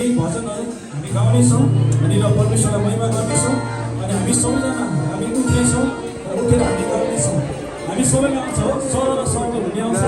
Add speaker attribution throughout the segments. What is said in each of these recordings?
Speaker 1: भजनहरू हामी गाउनेछौँ अनि र परमेश्वरलाई महिमा गर्नेछौँ अनि हामी सबैजना हामी उठ्नेछौँ र उठेर हामी गर्नेछौँ। हामी सबैलाई आउँछ हो स्वर र शब्द हुने आउँछ।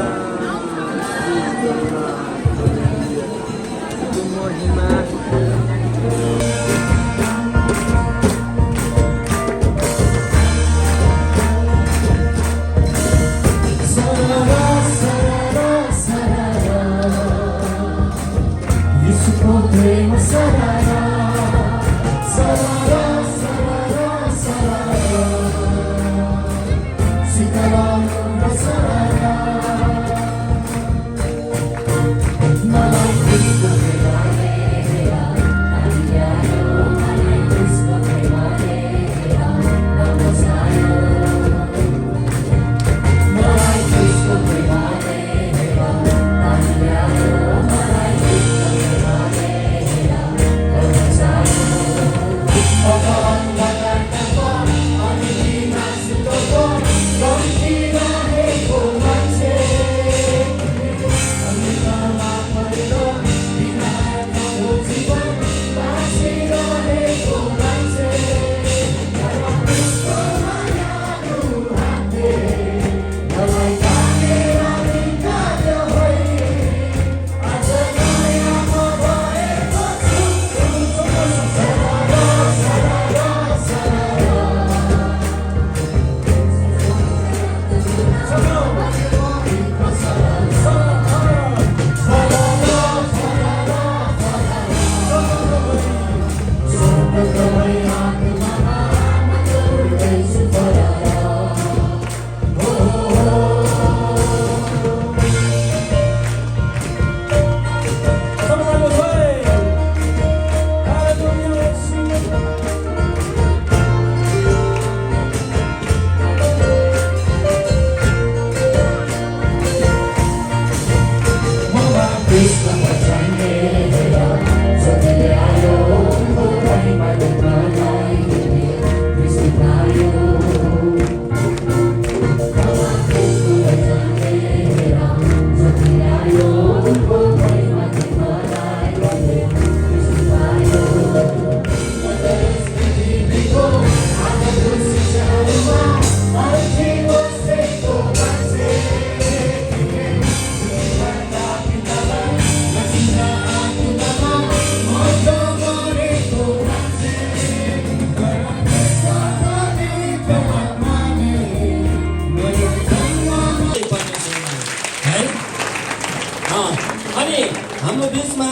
Speaker 2: हाम्रो बीचमा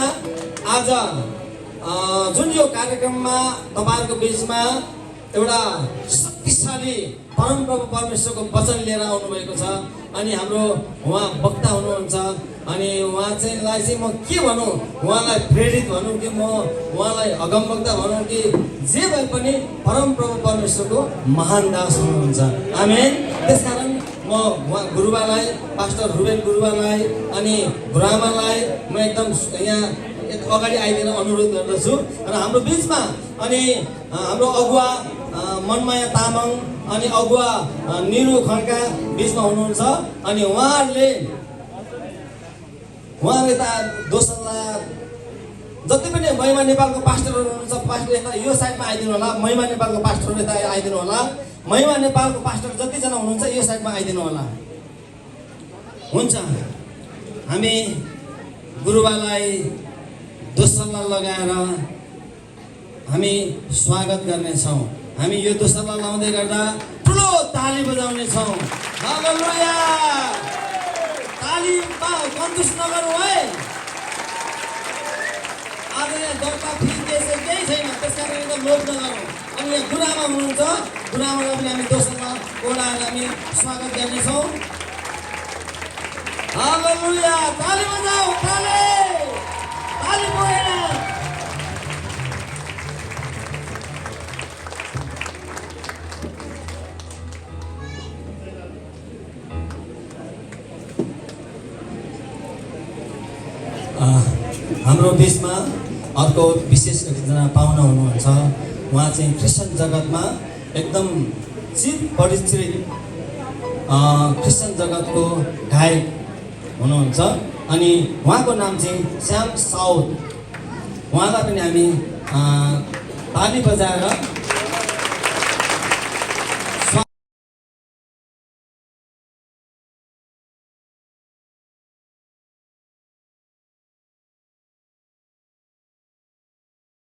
Speaker 2: आज जुन यो कार्यक्रममा तपाईहरुको बीचमा एउटा शक्तिशाली परमप्रभु परमेश्वरको वचन लिएर आउनु भएको छ अनि हाम्रो उहाँ वक्ता हुनुहुन्छ अनि उहाँ चाहिँ म के भनौं उहाँलाई प्रेरित भनौं कि म उहाँलाई अगमवक्ता भनौं कि जे भए पनि परमप्रभु परमेश्वरको महान दास हुनुहुन्छ। आमेन। त्यसकारण म उहाँ गुरुबालाई पास्टर रुबेन गुरुबालाई अनि गुरुआमालाई म एकदम यहाँ अगाडि आइदिन अनुरोध गर्दछु र हाम्रो बीचमा अनि हाम्रो अगुवा मनमाया तामाङ अनि अगुवा निरु खड्का बीचमा हुनुहुन्छ अनि उहाँहरूले त दोस्रोला जति पनि महिमा नेपालको पास्टरहरू हुनुहुन्छ पास्टर यता यो साइडमा आइदिनु होला। महिमा नेपालको पास्टरहरू यता आइदिनु होला। महिमा नेपालको पास्टर जतिजना हुनुहुन्छ यो साइडमा आइदिनु होला। हुन्छ हामी गुरुबालाई दोस्रोला लगाएर हामी स्वागत गर्नेछौँ। हामी यो दोस्रोला लाउँदै गर्दा ठुलो ताली बजाउने छौँ। हालेलुया। तालीमा कन्जुस नगरौँ है। आज यहाँ दर्ता फी केही छैन त्यसकारण त लोभ नगरौँ। अनि यहाँ गुरुआमा हुनुहुन्छ गुरुआमालाई पनि हामी दोस्रोमा ओढाएर हामी स्वागत गर्नेछौँ। हालेलुया। ताली बजाऊ ताली ताली बजाएर हाम्रो बीचमा अर्को विशेष एकजना पाहुना हुनुहुन्छ। उहाँ चाहिँ क्रिस्चियन जगतमा एकदम चिर परिचित क्रिस्चियन जगतको गायक हुनुहुन्छ अनि उहाँको नाम चाहिँ श्याम साउद। उहाँलाई पनि हामी ताली बजाएर